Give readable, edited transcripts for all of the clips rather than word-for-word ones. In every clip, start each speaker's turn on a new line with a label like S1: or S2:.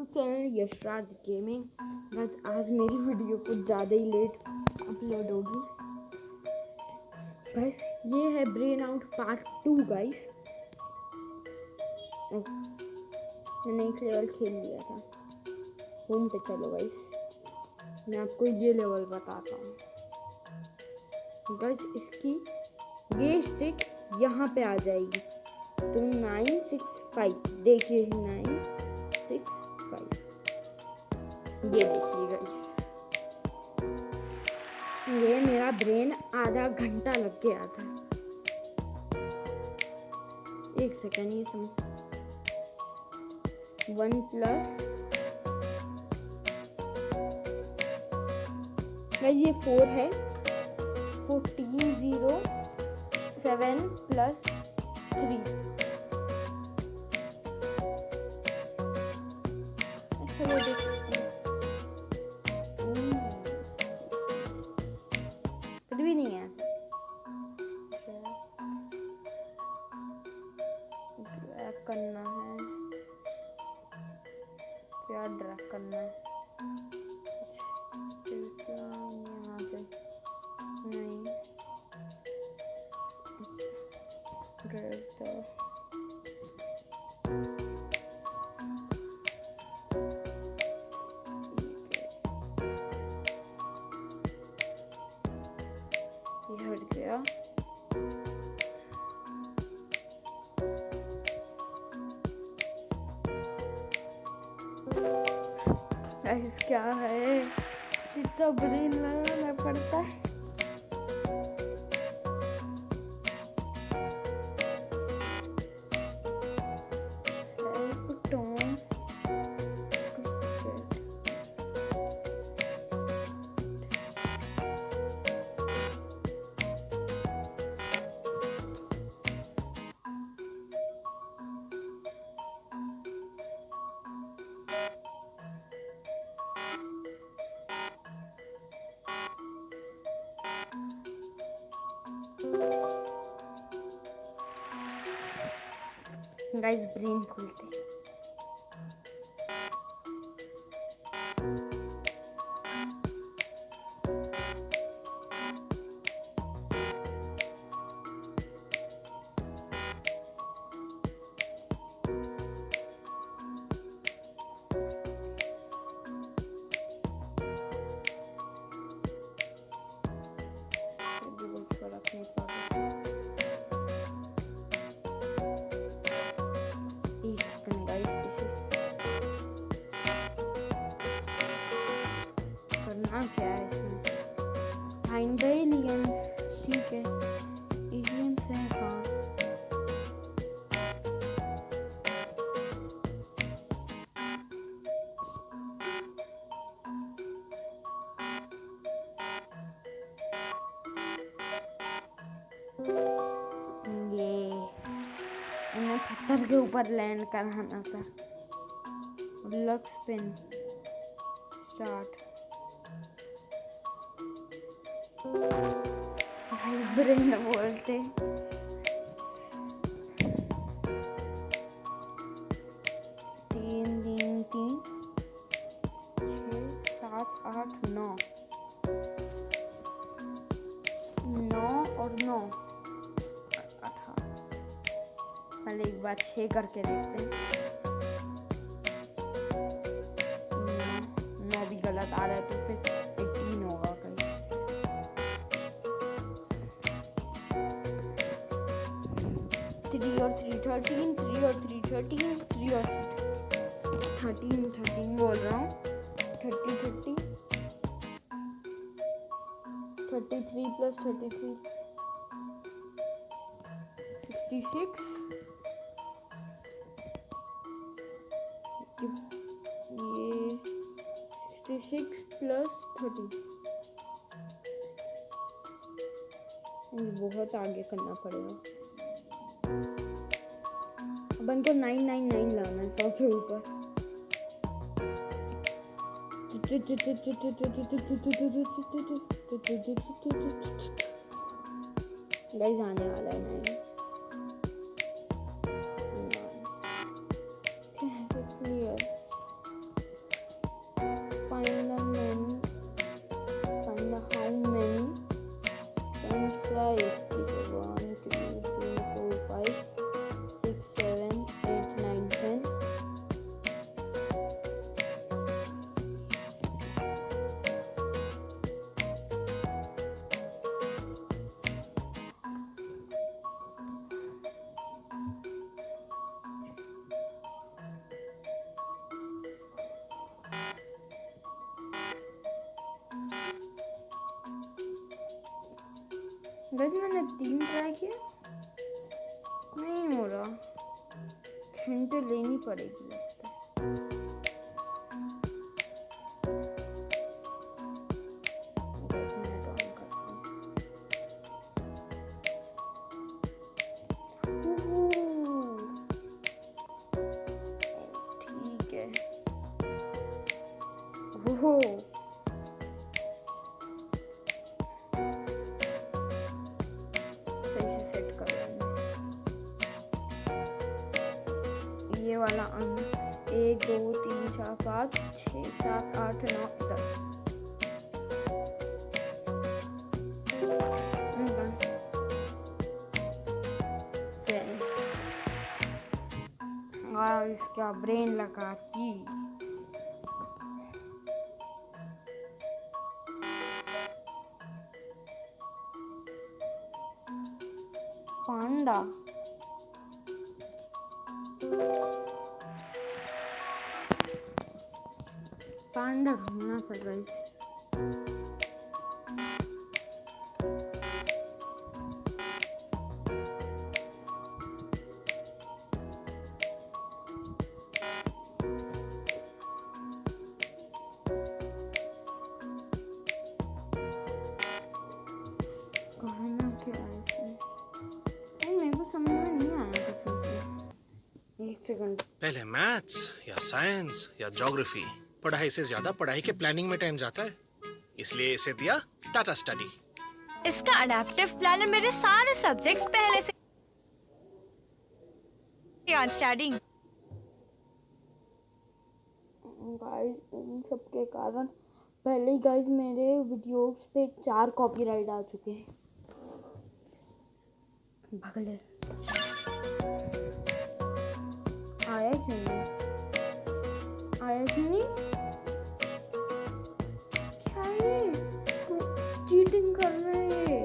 S1: Channel Yashraj gaming. Guys आज मेरी video कुछ ज़्यादा ही लेट अपलोड होगी। गाइस ये है ब्रेन आउट पार्ट 2 गाइस। मैंने एक लेवल खेल लिया था। होम पे चलो गाइस, मैं आपको ये लेवल बताता हूँ। गाइस इसकी ये स्टिक यहाँ पे आ जाएगी तो 965 देखिए 965 ये देखिए गाइस। ये मेरा ब्रेन आधा घंटा लग गया था। एक सेकेंड ये सम 1 प्लस ये 4 है 14 7 प्लस 3 चलो देखते हैं। कुछ भी नहीं है। ड्रैग करना है, क्या ड्रैग करना है? यहाँ से नहीं ड्रैग तो ये हट गया। क्या है इतना ब्रेन लगाना पड़ता है। गाइस ब्रेन खुलते हैं। करना क्या है इसमें? फाइंड द एलियंस, ठीक है एलियंस है कहाँ? ये उन्हें पत्थर के ऊपर लैंड कराना था। Luck spin start. भाई ब्रेन बोलते 3 3 3 6 7 8 9 9 और 9 18। पहले एक बार 6 करके देखते हैं। 9 भी गलत आ रहा है तो फिर 18 होगा कहीं। 3 और 3 13, 3 और 3 13, 3 और 3 13 बोल रहा हूँ। 30 30 33 प्लस 33 66। ये 66 प्लस 30 बहुत आगे करना पड़ेगा। अपन को 999 लाना है 100 से ऊपर। गाइस आने वाला है 9। क्लियर बस मैंने 3 ट्राई किया, नहीं हो रहा, हिंट लेनी पड़ेगी लगता है। बस मैं तो ऑन करता हूँ। ठीक है। ओहो सही से सेट कर लेना ये वाला अंक। 1 2 3 4 5 6 7 8 9 10। और इसका ब्रेन लगाती पांडा। पांडा ढूंढना था गाइस। कहना क्या है इसमें? नहीं मेरे को समझ में नहीं आया कसम से। एक सेकंड।
S2: पहले मैथ्स या साइंस या ज्योग्राफी, पढ़ाई से ज्यादा पढ़ाई के प्लानिंग में टाइम जाता है, इसलिए इसे दिया टाटा स्टडी।
S3: इसका अडैप्टिव प्लानर मेरे सारे सब्जेक्ट्स पहले से ऑन स्टडिंग।
S1: गाइस इन सब के कारण पहले ही गाइस मेरे वीडियोस पे 4 कॉपीराइट आ चुके हैं। भगले आया क्यों नहीं? आया क्यों नहीं? क्या ये चीटिंग कर रहे हैं?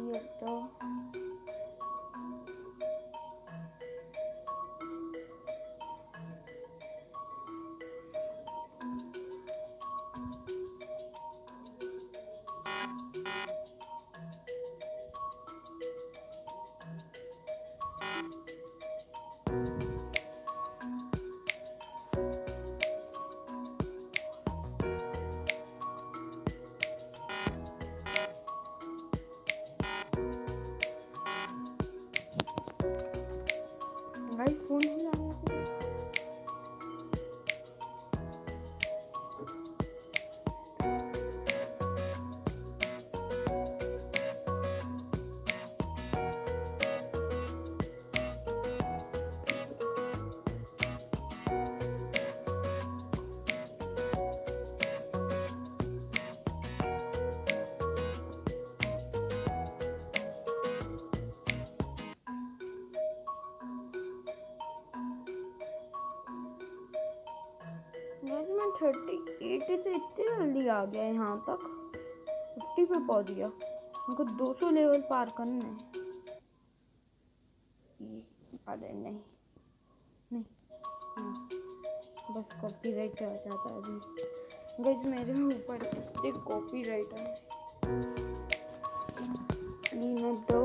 S1: ये तो भाई फोन ही आ गया। मैं 38 से इतनी जल्दी आ गया यहाँ तक, 50 पे पहुँच गया। मुझको 200 लेवल पार करना है। अरे नहीं नहीं हाँ, बस कॉपीराइट आ जाता है अभी। गाइस मेरे ऊपर कितने कॉपीराइट है। लीनट दो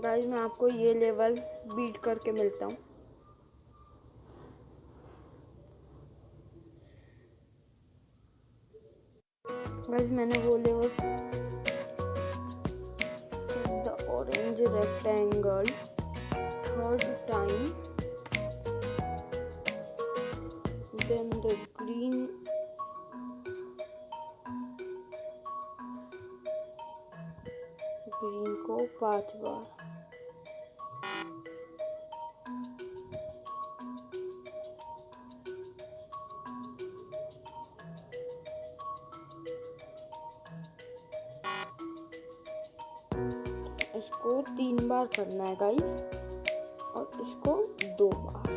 S1: गाइस मैं आपको ये लेवल बीट करके मिलता हूँ। गाइस मैंने वो level the orange rectangle third time, then the green को 5 बार। इसको 3 बार करना है गाइस और इसको 2 बार।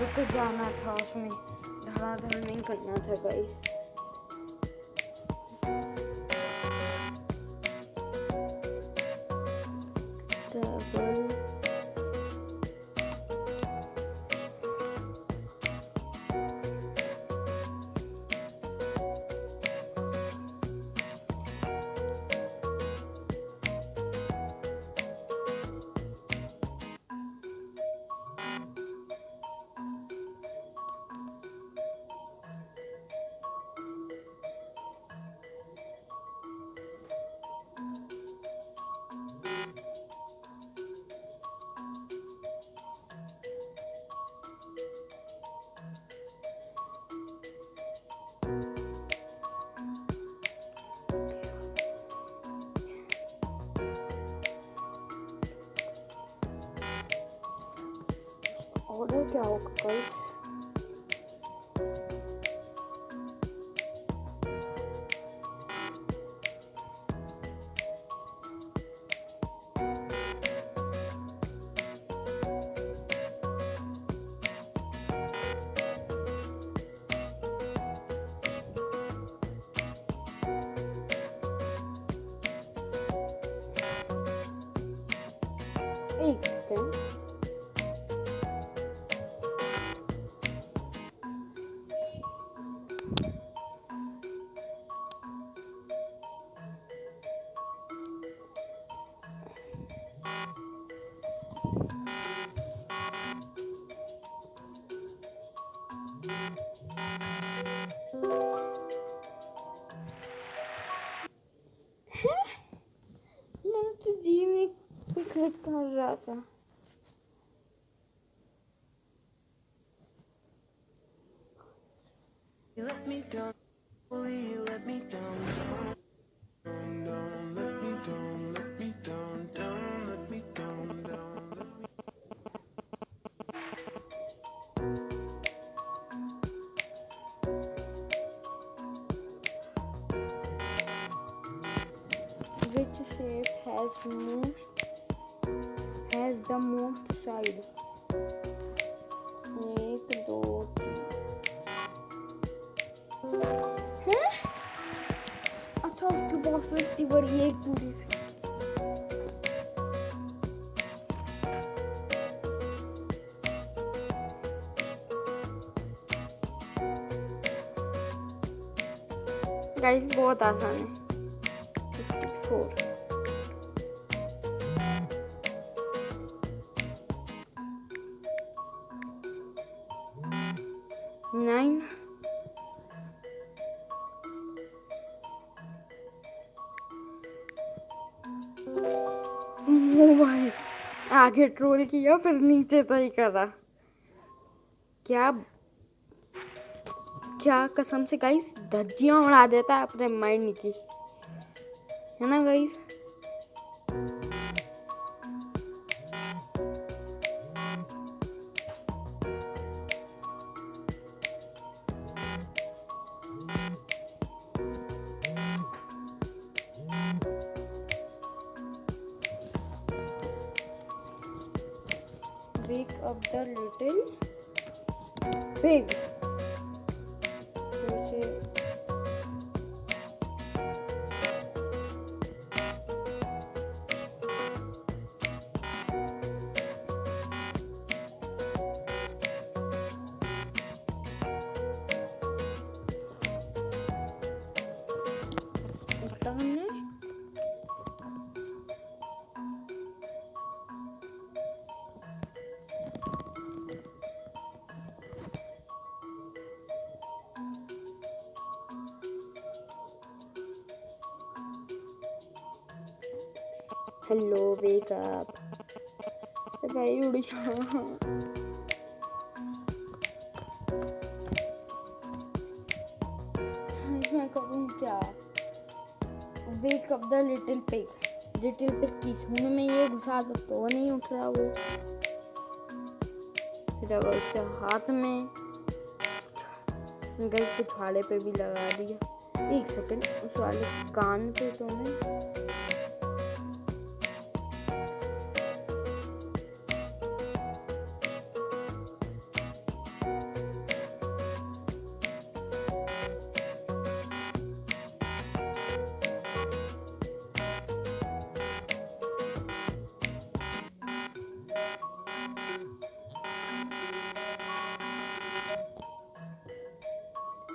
S1: रुक जाना था, उसमें धड़ाधड़ नहीं करना था गाइस। ट्रैवल ऑर्डर क्या होगा गाइस? एक सेकंड, मैं तो जी में क्लिक कर रहा था।
S4: You let me down, only you let me down, down, down, down, let me down, let me down, down, let me down, down, let me.
S1: Which shape has the most side? 1 2 3। हैं? अच्छा उसकी boss इतनी बड़ी है एक पूरी से। Guys बहुत आसान है। 54 9 ओ भाई, आगे ट्रोल किया फिर नीचे सही करा। क्या क्या कसम से गाइस धज्जियां उड़ा देता है अपने माइंड की, है ना guys? Wake up the little pig. Hello wake up भाई, उड़ जा। मैं करूँ क्या? Wake up the little pig. Little pig की सूंड में ये घुसा दो तो नहीं उठ रहा वो। फिर अगर उसके हाथ में गई तो छाले पे भी लगा दिया। एक सेकंड, उस वाले कान पे तो नहीं।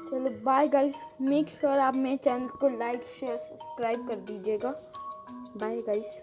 S1: चलो बाय गाइस, मेक श्योर आप मेरे चैनल को लाइक शेयर सब्सक्राइब कर दीजिएगा। Bye guys.